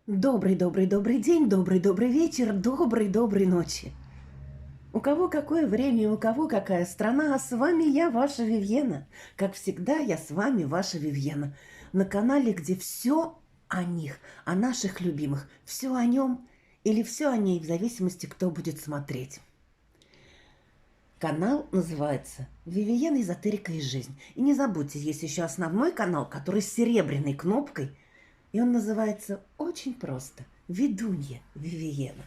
Добрый день, добрый вечер, доброй ночи. У кого какое время, у кого какая страна, а с вами я, ваша Вивьена. Как всегда, я с вами, ваша Вивьена. На канале, где все о них, о наших любимых, все о нем или все о ней, в зависимости, кто будет смотреть. Канал называется «Вивьена, эзотерика и жизнь». И не забудьте, есть еще основной канал, который с серебряной кнопкой, и он называется очень просто «Ведунья Вивьена».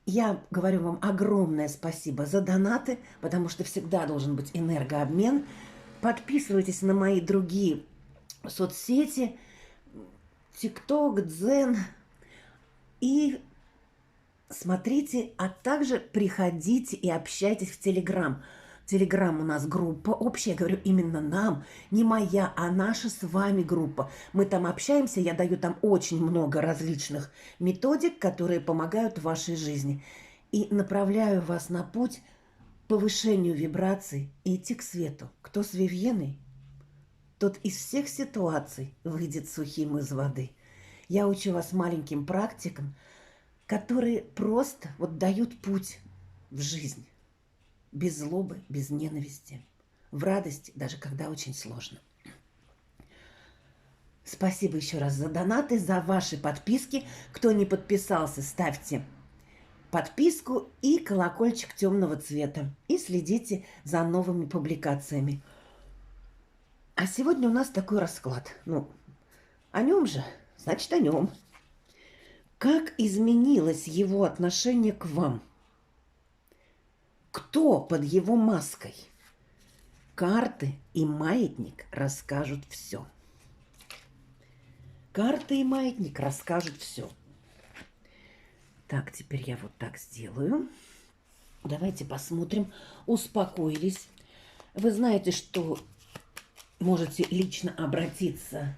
Я говорю вам огромное спасибо за донаты, потому что всегда должен быть энергообмен. Подписывайтесь на мои другие соцсети, ТикТок, Дзен, и смотрите, а также приходите и общайтесь в Телеграм. Телеграм у нас группа общая, я говорю именно нам, не моя, а наша с вами группа. Мы там общаемся, я даю там очень много различных методик, которые помогают в вашей жизни. И направляю вас на путь к повышению вибраций и идти к свету. Кто с Вивьеной, тот из всех ситуаций выйдет сухим из воды. Я учу вас маленьким практикам, которые просто вот дают путь в жизнь. Без злобы, без ненависти, в радости, даже когда очень сложно. Спасибо еще раз за донаты, за ваши подписки. Кто не подписался, ставьте подписку и колокольчик темного цвета. И следите за новыми публикациями. А сегодня у нас такой расклад. Ну, о нем же, значит, о нем. Как изменилось его отношение к вам? Кто под его маской? Карты и маятник расскажут все. Карты и маятник расскажут все. Так, теперь я вот так сделаю. Давайте посмотрим. Успокоились. Вы знаете, что можете лично обратиться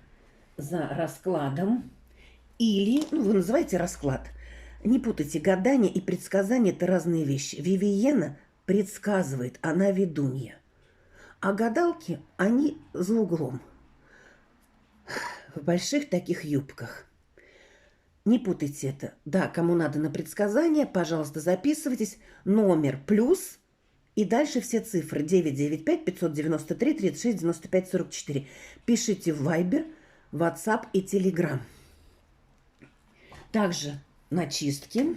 за раскладом. Или, ну, вы называете расклад. Не путайте, гадание и предсказание – это разные вещи. Вивьена предсказывает, она ведунья. А гадалки, они за углом. В больших таких юбках. Не путайте это. Да, кому надо на предсказание, пожалуйста, записывайтесь. Номер плюс и дальше все цифры. 995 593 36 95 44. Пишите в Viber, WhatsApp и Telegram. Также на чистки.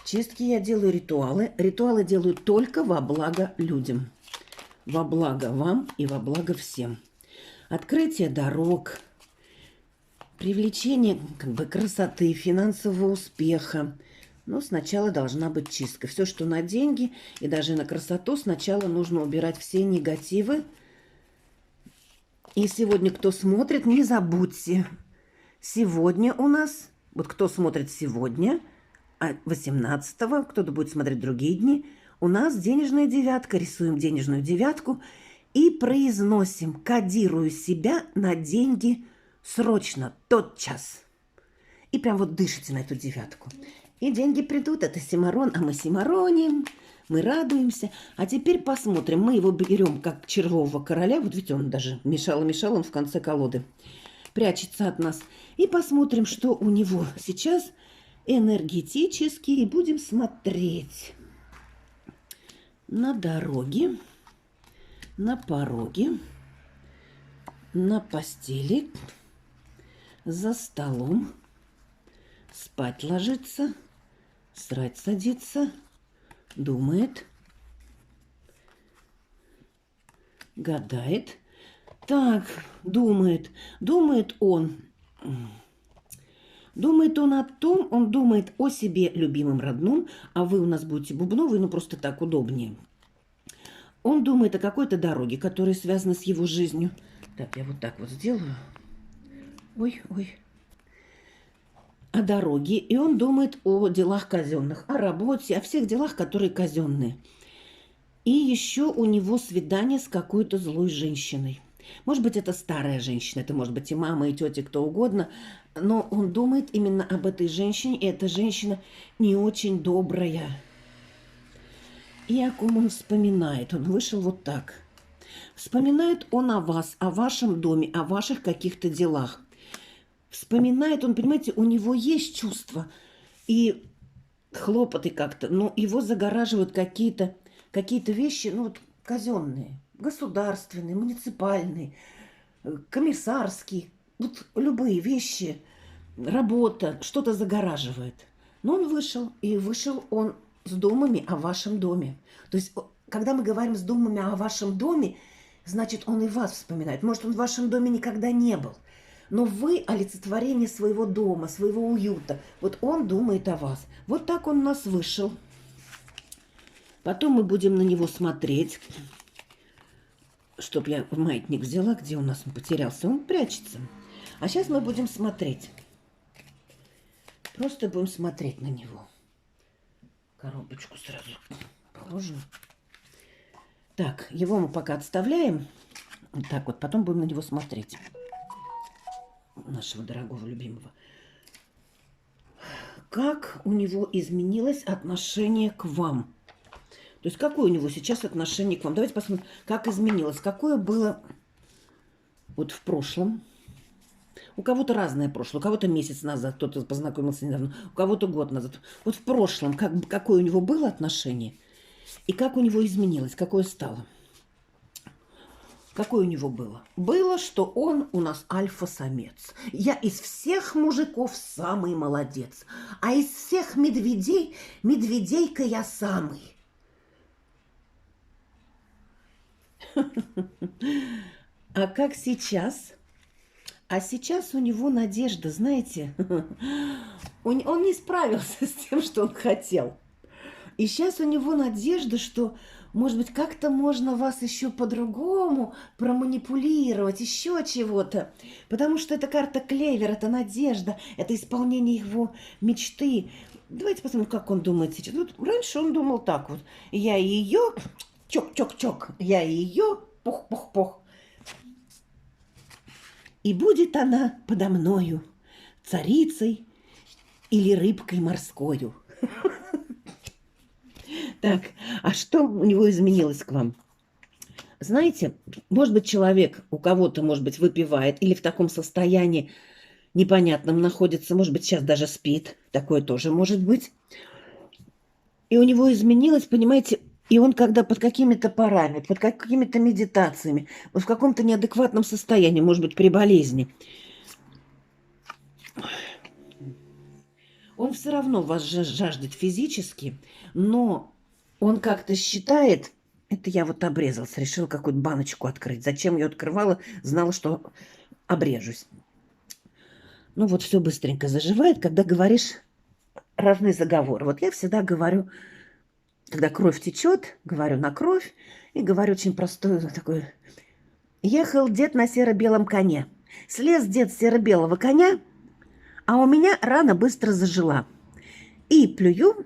Чистки я делаю ритуалы. Ритуалы делаю только во благо людям. Во благо вам и во благо всем. Открытие дорог, привлечение красоты, финансового успеха. Но сначала должна быть чистка. Все, что на деньги и даже на красоту, сначала нужно убирать все негативы. И сегодня, кто смотрит, не забудьте. Сегодня у нас, вот кто смотрит сегодня, 18-го, кто-то будет смотреть другие дни, у нас денежная девятка. Рисуем денежную девятку и произносим, кодирую себя на деньги срочно, тотчас. И прям вот дышите на эту девятку. И деньги придут, это симарон, а мы симароним, мы радуемся. А теперь посмотрим, мы его берем как червового короля, вот видите, он даже мешал, он в конце колоды, прячется от нас. И посмотрим, что у него сейчас энергетически, и будем смотреть на дороге, на пороге, на постели, за столом, спать ложится, срать садится, думает, гадает. Так, думает он. Думает он о том, он думает о себе любимом родном, а вы у нас будете бубновые, ну просто так удобнее. Он думает о какой-то дороге, которая связана с его жизнью. Так, я вот так вот сделаю. Ой. О дороге. И он думает о делах казенных, о работе, о всех делах, которые казенные. И еще у него свидание с какой-то злой женщиной. Может быть, это старая женщина, это может быть и мама, и тетя, кто угодно. Но он думает именно об этой женщине, и эта женщина не очень добрая. И о ком он вспоминает? Он вышел вот так. Вспоминает он о вас, о вашем доме, о ваших каких-то делах. вспоминает, он, понимаете, у него есть чувства и хлопоты как-то, но его загораживают какие-то вещи, ну вот казенные, государственные, муниципальные, комиссарские, вот любые вещи, работа, что-то загораживает. Но он вышел, и вышел он с думами о вашем доме. То есть, когда мы говорим с думами о вашем доме, значит, он и вас вспоминает. Может, он в вашем доме никогда не был, но вы олицетворение своего дома, своего уюта. Вот он думает о вас. Вот так он у нас вышел. Потом мы будем на него смотреть. Чтоб я маятник взяла, где у нас он потерялся. Он прячется. А сейчас мы будем смотреть. Просто будем смотреть на него. Коробочку сразу положим. Так, его мы пока отставляем. Вот так вот. Потом будем на него смотреть. Нашего дорогого, любимого. Как у него изменилось отношение к вам? То есть, какое у него сейчас отношение к вам? Давайте посмотрим, как изменилось. Какое было вот в прошлом. У кого-то разное прошлое. У кого-то месяц назад, кто-то познакомился недавно. У кого-то год назад. Вот в прошлом, какое у него было отношение? И как у него изменилось? Какое стало? Какое у него было? Было, что он у нас альфа-самец. Я из всех мужиков самый молодец. А из всех медведей, медведейка я самый. А как сейчас? А сейчас у него надежда, знаете, он не справился с тем, что он хотел. И сейчас у него надежда, что, может быть, как-то можно вас еще по-другому проманипулировать, еще чего-то. Потому что это карта клевер, это надежда, это исполнение его мечты. Давайте посмотрим, как он думает сейчас. Вот раньше он думал так вот. Я ее, чок-чок-чок, я ее, пух-пух-пух. И будет она подо мною царицей или рыбкой морскою. Так, а что у него изменилось к вам? Знаете, может быть, человек у кого-то, может быть, выпивает или в таком состоянии непонятном находится, может быть, сейчас даже спит, такое тоже может быть. И у него изменилось, понимаете, и он когда под какими-то парами, под какими-то медитациями, вот в каком-то неадекватном состоянии, может быть, при болезни, он все равно вас жаждет физически, но он как-то считает, это я вот обрезалась, решила какую-то баночку открыть. Зачем я открывала, знала, что обрежусь. Ну вот все быстренько заживает, когда говоришь разные заговоры. Вот я всегда говорю, когда кровь течет, говорю на кровь, и говорю очень простое такое. Ехал дед на серо-белом коне. Слез дед с серо-белого коня, а у меня рана быстро зажила. И плюю,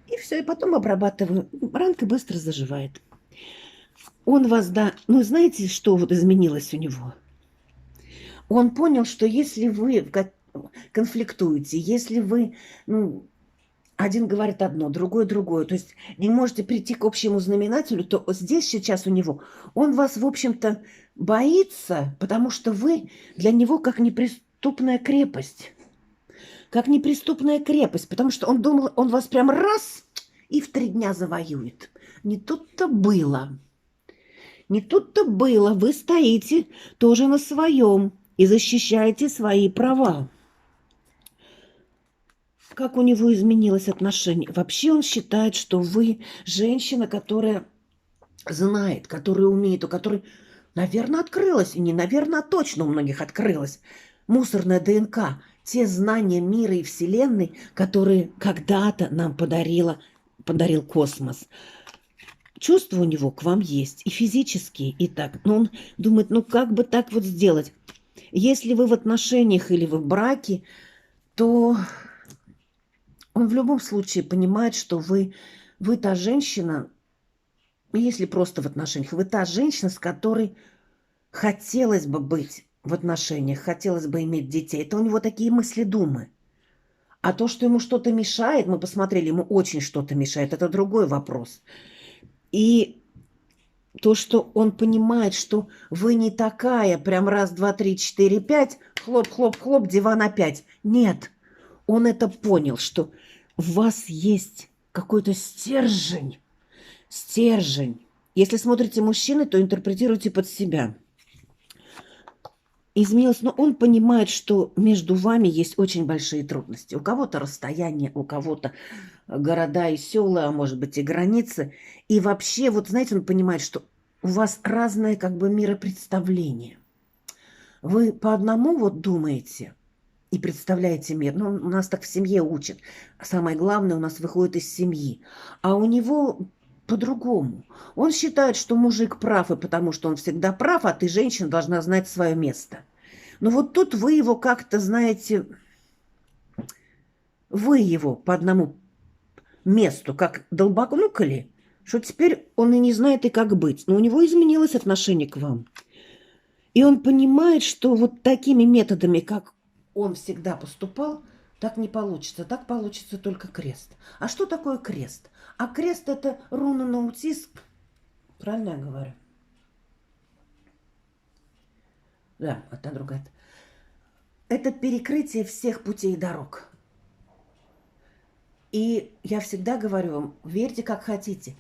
и все, и потом обрабатываю. Ранка быстро заживает. Он вас, да, ну знаете, что вот изменилось у него? Он понял, что если вы конфликтуете, если вы, ну, один говорит одно, другой другое, то есть не можете прийти к общему знаменателю, то здесь сейчас у него, он вас, в общем-то, боится, потому что вы для него как неприступная крепость. Как неприступная крепость, потому что он думал, он вас прям раз и в 3 дня завоюет. Не тут-то было. Не тут-то было. Вы стоите тоже на своем и защищаете свои права. Как у него изменилось отношение? Вообще он считает, что вы женщина, которая знает, которая умеет, у которой, наверное, открылась, и не наверное, а точно у многих открылась мусорная ДНК, те знания мира и Вселенной, которые когда-то нам подарил космос. Чувства у него к вам есть, и физические, и так. Но он думает, ну как бы так вот сделать? Если вы в отношениях или вы в браке, то он в любом случае понимает, что вы та женщина, если просто в отношениях, вы та женщина, с которой хотелось бы быть в отношениях, хотелось бы иметь детей. Это у него такие мысли, думы. А то, что ему что-то мешает, мы посмотрели, ему очень что-то мешает, это другой вопрос. И то, что он понимает, что вы не такая, прям раз, два, три, четыре, пять, хлоп-хлоп-хлоп, диван опять. Нет, он это понял, что в вас есть какой-то стержень. Стержень. Если смотрите мужчины, то интерпретируйте под себя. Изменилось, но он понимает, что между вами есть очень большие трудности. У кого-то расстояние, у кого-то города и села, а может быть и границы. И вообще, вот знаете, он понимает, что у вас разное как бы миропредставление. Вы по одному вот думаете и представляете мир. Ну, у нас так в семье учат. Самое главное у нас выходит из семьи. А у него по-другому. Он считает, что мужик прав, и потому что он всегда прав, а ты, женщина, должна знать свое место. Но вот тут вы его как-то, знаете, вы его по одному месту как долбанукали, что теперь он и не знает, и как быть. Но у него изменилось отношение к вам. И он понимает, что вот такими методами, как он всегда поступал, так не получится. Так получится только крест. А что такое крест? А крест – это руна на утиск. Правильно я говорю? Да, это другая. Это перекрытие всех путей и дорог. И я всегда говорю вам, верьте как хотите.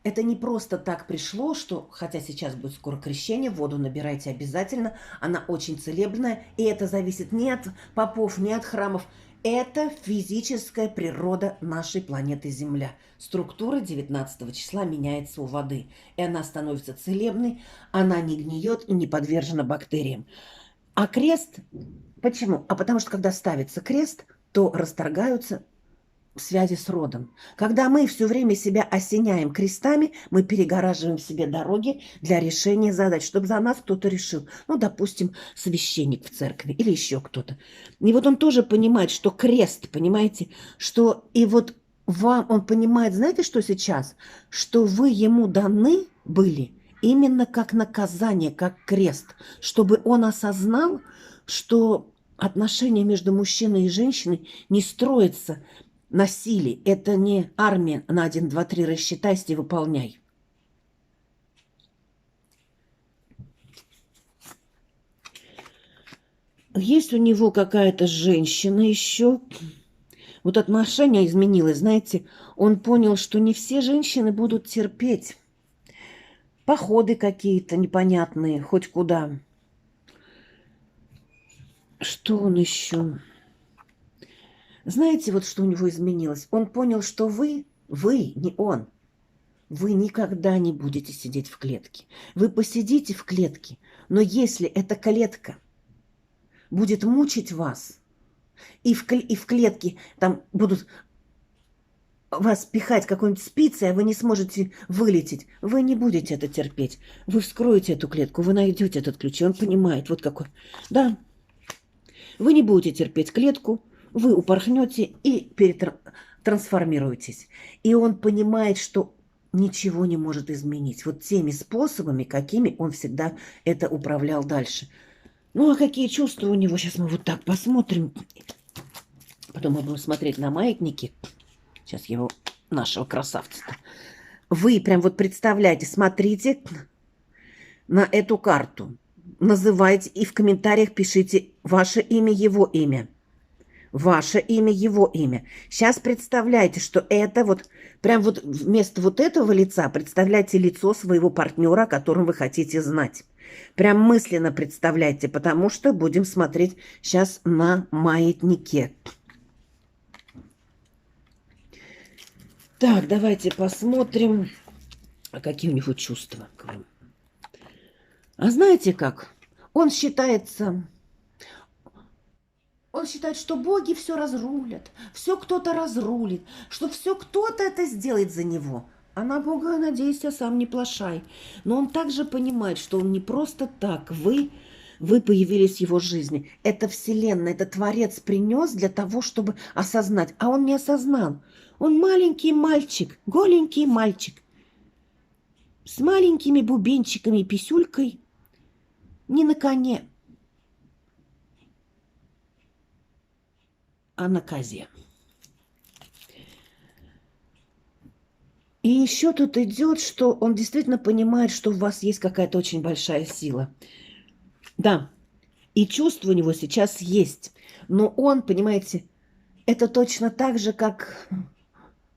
Это не просто так пришло, что, хотя сейчас будет скоро крещение, воду набирайте обязательно, она очень целебная, и это зависит не от попов, не от храмов. Это физическая природа нашей планеты Земля. Структура 19 числа меняется у воды, и она становится целебной, она не гниет и не подвержена бактериям. А крест, почему? А потому что когда ставится крест, то расторгаются связи с родом. Когда мы все время себя осеняем крестами, мы перегораживаем себе дороги для решения задач, чтобы за нас кто-то решил. Ну, допустим, священник в церкви или еще кто-то. И вот он тоже понимает, что крест, понимаете, что и вот вам, он понимает, знаете, что сейчас? Что вы ему даны были именно как наказание, как крест, чтобы он осознал, что отношения между мужчиной и женщиной не строятся на силе. Это не армия на 1, 2, 3 рассчитайся и выполняй. Есть у него какая-то женщина еще. Вот отношение изменилось, знаете. Он понял, что не все женщины будут терпеть. Походы какие-то непонятные, хоть куда. Что он еще? Знаете, вот что у него изменилось? Он понял, что вы, не он, вы никогда не будете сидеть в клетке. Вы посидите в клетке, но если эта клетка будет мучить вас, и в клетке там будут вас пихать какой-нибудь спицей, а вы не сможете вылететь, вы не будете это терпеть. Вы вскроете эту клетку, вы найдете этот ключ, и он понимает, вот какой. Да, вы не будете терпеть клетку, вы упорхнете и трансформируетесь. И он понимает, что ничего не может изменить. Вот теми способами, какими он всегда это управлял дальше. Ну, а какие чувства у него? Сейчас мы вот так посмотрим. Потом мы будем смотреть на маятники. Сейчас его, нашего красавца-то. Вы прям вот представляете, смотрите на эту карту. Называйте и в комментариях пишите ваше имя, его имя. Ваше имя, его имя. Сейчас представляйте, что это вот, прям вот вместо вот этого лица представляйте лицо своего партнера, о котором вы хотите знать. Прям мысленно представляйте, потому что будем смотреть сейчас на маятнике. Так, давайте посмотрим, какие у него чувства. А знаете как? Он считает, что боги все разрулят, все кто-то разрулит, что все кто-то это сделает за него. А на Бога надейся, сам не плашай. Но он также понимает, что он не просто так. Вы появились в его жизни. Это Вселенная, это Творец принес для того, чтобы осознать. А он не осознал. Он маленький мальчик, голенький мальчик. С маленькими бубенчиками и писюлькой. Не на коне, а на козе. И еще тут идет, что он действительно понимает, что у вас есть какая-то очень большая сила. Да, И чувство у него сейчас есть. Но он, понимаете, это точно так же, как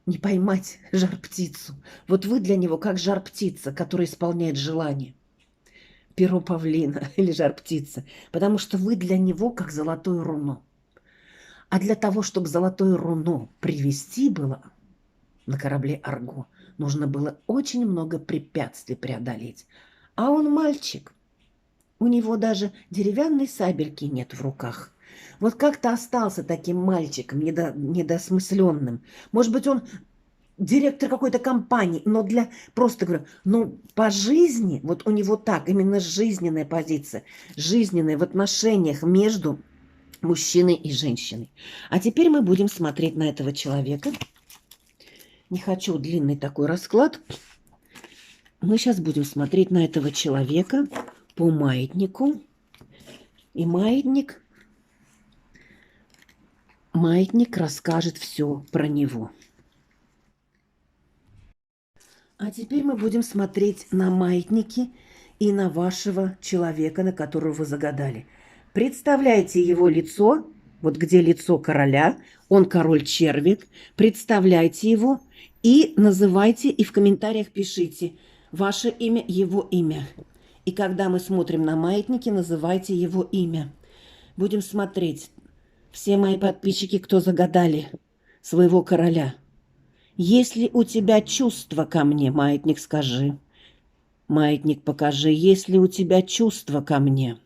не поймать жар-птицу. Вот вы для него как жар-птица, которая исполняет желание. Перо павлина или жар-птица. Потому что вы для него как золотое руно. А для того, чтобы золотое руно привести было на корабле Арго, нужно было очень много препятствий преодолеть. А он мальчик. У него даже деревянной сабельки нет в руках. Вот как-то остался таким мальчиком, недосмысленным. Может быть, он директор какой-то компании, но просто говорю, ну, по жизни, вот у него так, именно жизненная позиция, жизненная в отношениях между мужчиной и женщиной. А теперь мы будем смотреть на этого человека. Не хочу длинный такой расклад. Мы сейчас будем смотреть на этого человека по маятнику. И маятник расскажет все про него. А теперь мы будем смотреть на маятники и на вашего человека, на которого вы загадали. Представляйте его лицо, вот где лицо короля, он король-червик. Представляйте его и называйте, и в комментариях пишите ваше имя, его имя. И когда мы смотрим на маятники, называйте его имя. Будем смотреть. Все мои подписчики, кто загадали своего короля. Есть ли у тебя чувство ко мне, маятник, скажи. Маятник, покажи, есть ли у тебя чувство ко мне.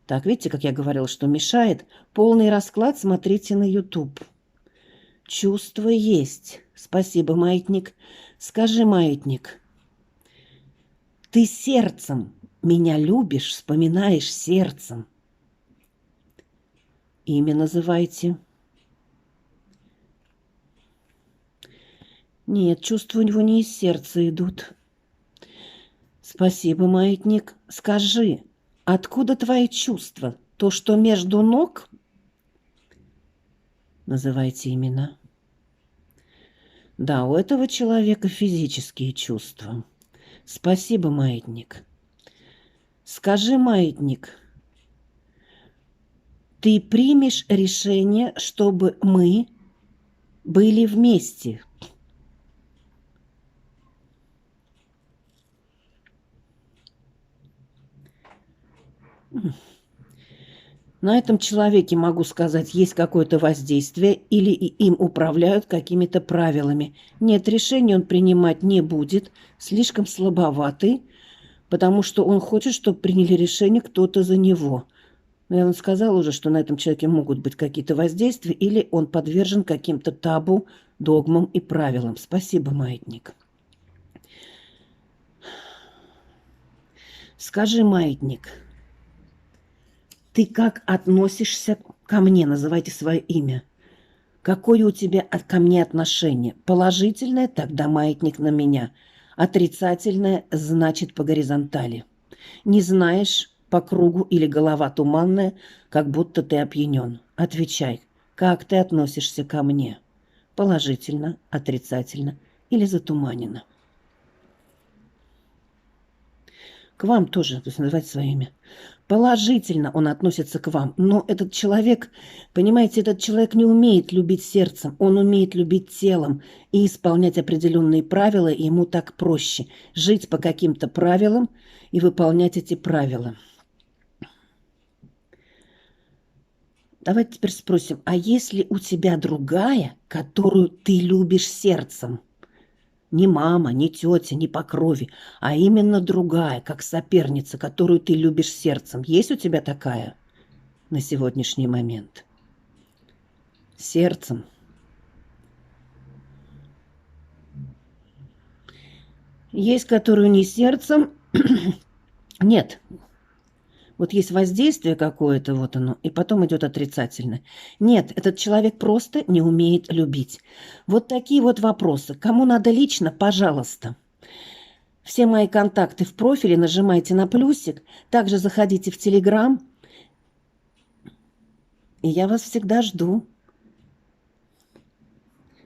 Так, видите, как я говорила, что мешает? Полный расклад смотрите на YouTube. Чувство есть. Спасибо, маятник. Скажи, маятник, ты сердцем меня любишь, вспоминаешь сердцем. Имя называйте. Нет, чувства у него не из сердца идут. Спасибо, маятник. Скажи, откуда твои чувства? То, что между ног? Называйте имена. Да, у этого человека физические чувства. Спасибо, маятник. Скажи, маятник, ты примешь решение, чтобы мы были вместе? На этом человеке, могу сказать, есть какое-то воздействие или им управляют какими-то правилами. Нет, решения он принимать не будет, слишком слабоватый, потому что он хочет, чтобы приняли решение кто-то за него. Но я вам сказала уже, что на этом человеке могут быть какие-то воздействия или он подвержен каким-то табу, догмам и правилам. Спасибо, маятник. Скажи, маятник, ты как относишься ко мне? Называйте свое имя. Какое у тебя ко мне отношение? Положительное, тогда маятник на меня. Отрицательное, значит по горизонтали. Не знаешь, по кругу или голова туманная, как будто ты опьянен. Отвечай, как ты относишься ко мне? Положительно, отрицательно или затуманенно? К вам тоже, то есть называть свое имя. Положительно он относится к вам, но этот человек, понимаете, этот человек не умеет любить сердцем, он умеет любить телом и исполнять определенные правила, и ему так проще жить по каким-то правилам и выполнять эти правила. Давайте теперь спросим, а если у тебя другая, которую ты любишь сердцем? Не мама, не тетя, не по крови, а именно другая, как соперница, которую ты любишь сердцем. Есть у тебя такая на сегодняшний момент? Сердцем. Есть, которую не сердцем. Нет. Вот есть воздействие какое-то, вот оно, и потом идет отрицательно. Нет, этот человек просто не умеет любить. Вот такие вот вопросы. Кому надо лично, пожалуйста. Все мои контакты в профиле, нажимайте на плюсик. Также заходите в Телеграм. И я вас всегда жду.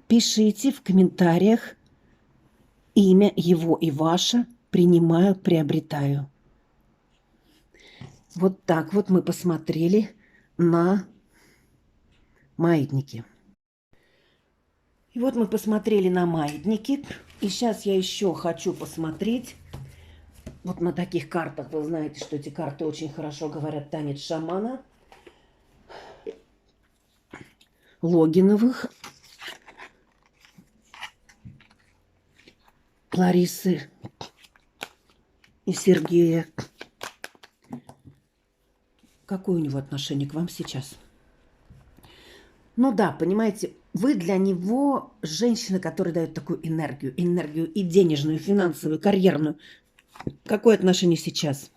Пишите в комментариях имя его и ваше. Принимаю, приобретаю. Вот так вот мы посмотрели на маятники. И вот мы посмотрели на маятники. И сейчас я еще хочу посмотреть вот на таких картах. Вы знаете, что эти карты очень хорошо говорят танец шамана. Логиновых, Ларисы и Сергея. Какое у него отношение к вам сейчас? Ну да, понимаете, вы для него женщина, которая дает такую энергию и денежную, и финансовую, и карьерную. Какое отношение сейчас?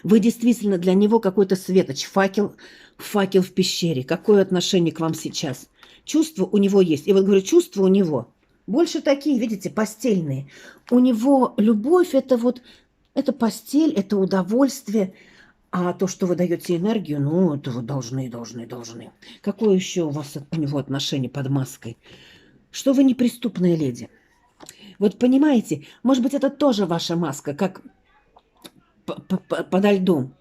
Вы действительно для него какой-то светоч, факел в пещере. Какое отношение к вам сейчас? Чувства у него есть. И вот говорю, чувства у него больше такие, видите, постельные. У него любовь – это вот, это постель, это удовольствие. А то, что вы даете энергию, ну, это вы должны. Какое еще у вас у него отношение под маской? Что вы неприступная леди? Вот понимаете, может быть, это тоже ваша маска, как подо льдом.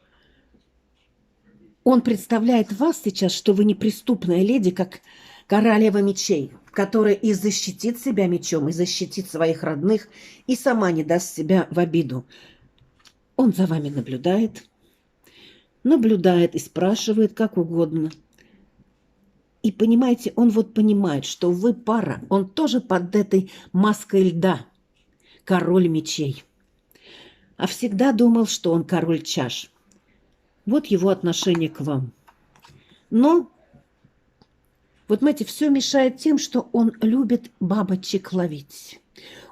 Он представляет вас сейчас, что вы неприступная леди, как королева мечей, которая и защитит себя мечом, и защитит своих родных, и сама не даст себя в обиду. Он за вами наблюдает и спрашивает как угодно. И понимаете, он вот понимает, что вы пара, он тоже под этой маской льда, король мечей. А всегда думал, что он король чаш. Вот его отношение к вам. Но, вот знаете, все мешает тем, что он любит бабочек ловить.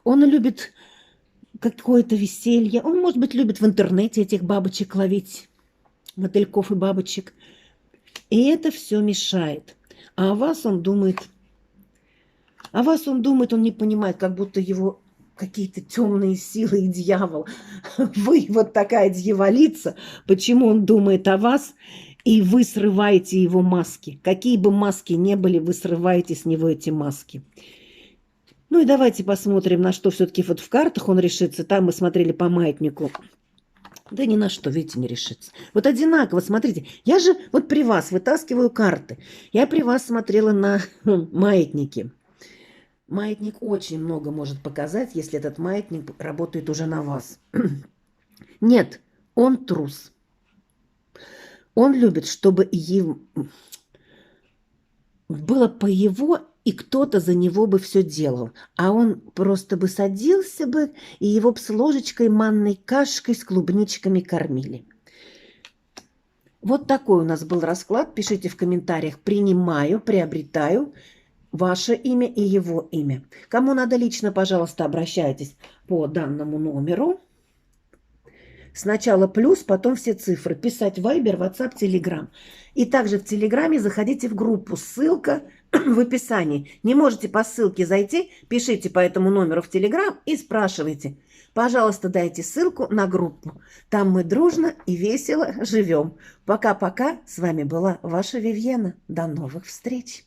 Он любит какое-то веселье. Он, может быть, любит в интернете этих бабочек ловить. Мотыльков и бабочек. И это все мешает. А о вас он думает, он не понимает, как будто его какие-то темные силы и дьявол. Вы вот такая дьяволица. Почему он думает о вас, и вы срываете его маски? Какие бы маски ни были, вы срываете с него эти маски. Ну и давайте посмотрим, на что все-таки вот в картах он решится. Там мы смотрели по маятнику. Да ни на что, видите, не решится. Вот одинаково, смотрите. Я же вот при вас вытаскиваю карты. Я при вас смотрела на маятники. Маятник очень много может показать, если этот маятник работает уже на вас. Нет, он трус. Он любит, чтобы было по его, и кто-то за него бы все делал. А он просто бы садился бы, и его бы с ложечкой манной кашкой с клубничками кормили. Вот такой у нас был расклад. Пишите в комментариях «принимаю», «приобретаю». Ваше имя и его имя. Кому надо лично, пожалуйста, обращайтесь по данному номеру. Сначала плюс, потом все цифры. Писать Viber, WhatsApp, Telegram. И также в Телеграме заходите в группу. Ссылка в описании. Не можете по ссылке зайти, пишите по этому номеру в Telegram и спрашивайте. Пожалуйста, дайте ссылку на группу. Там мы дружно и весело живем. Пока-пока. С вами была ваша Вивьена. До новых встреч.